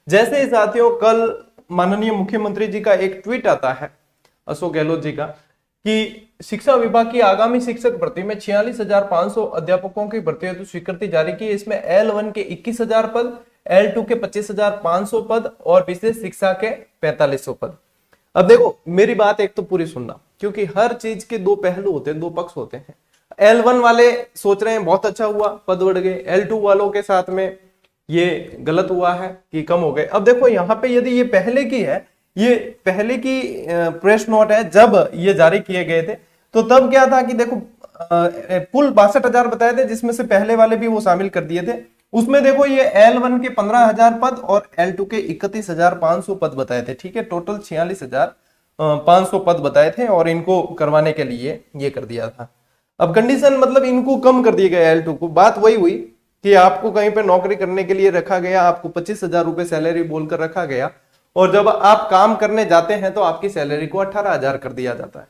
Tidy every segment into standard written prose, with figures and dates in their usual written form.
जैसे ही साथियों कल माननीय मुख्यमंत्री जी का एक ट्वीट आता है अशोक गहलोत जी का कि शिक्षा विभाग की आगामी शिक्षक भर्ती में 46,500 अध्यापकों की भर्ती हेतु स्वीकृति जारी की। इसमें L1 के 21,000 पद, L2 के 25,500 पद और विशेष शिक्षा के 4500 पद। अब देखो मेरी बात एक तो पूरी सुनना, क्योंकि हर चीज के दो पहलू होते हैं, दो पक्ष होते हैं। L1 वाले सोच रहे हैं बहुत अच्छा हुआ, पद बढ़ गए। L2 वालों के साथ में ये गलत हुआ है कि कम हो गए। अब देखो यहाँ पे यदि ये पहले की है, ये पहले की प्रेस नोट है जब ये जारी किए गए थे, तो तब क्या था कि देखो कुल 62,000 बताए थे, जिसमें से पहले वाले भी वो शामिल कर दिए थे। उसमें देखो ये L1 के 15,000 पद और L2 के 31,500 पद बताए थे। ठीक है, टोटल 46,500 पद बताए थे और इनको करवाने के लिए ये कर दिया था। अब कंडीशन मतलब इनको कम कर दिए गए L2 को। बात वही हुई कि आपको कहीं पे नौकरी करने के लिए रखा गया, आपको 25,000 रुपए सैलरी बोलकर रखा गया, और जब आप काम करने जाते हैं तो आपकी सैलरी को 18,000 कर दिया जाता है।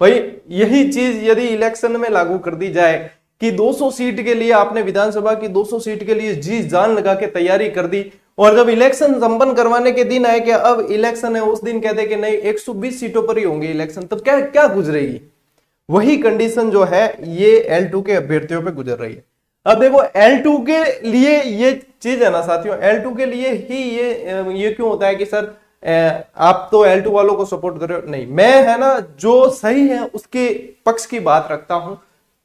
भाई यही चीज यदि इलेक्शन में लागू कर दी जाए कि 200 सीट के लिए आपने विधानसभा की 200 सीट के लिए जी जान लगा के तैयारी कर दी, और जब इलेक्शन संपन्न करवाने के दिन आए कि अब इलेक्शन है, उस दिन कहते कि नहीं 120 सीटों पर ही होंगे इलेक्शन, तब क्या क्या गुजरेगी। वही कंडीशन जो है ये L2 के अभ्यर्थियों पे गुजर रही है। अब देखो L2 के लिए ये चीज है ना साथियों, L2 के लिए ही ये क्यों होता है कि सर आप तो L2 वालों को सपोर्ट कर रहे हो। नहीं, मैं है ना जो सही है उसके पक्ष की बात रखता हूं।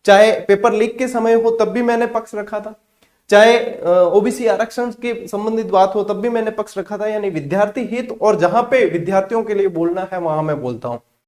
चाहे पेपर लीक के समय हो तब भी मैंने पक्ष रखा था, चाहे ओबीसी आरक्षण के संबंधित बात हो तब भी मैंने पक्ष रखा था। यानी विद्यार्थी हित और जहां पे विद्यार्थियों के लिए बोलना है वहां मैं बोलता हूं।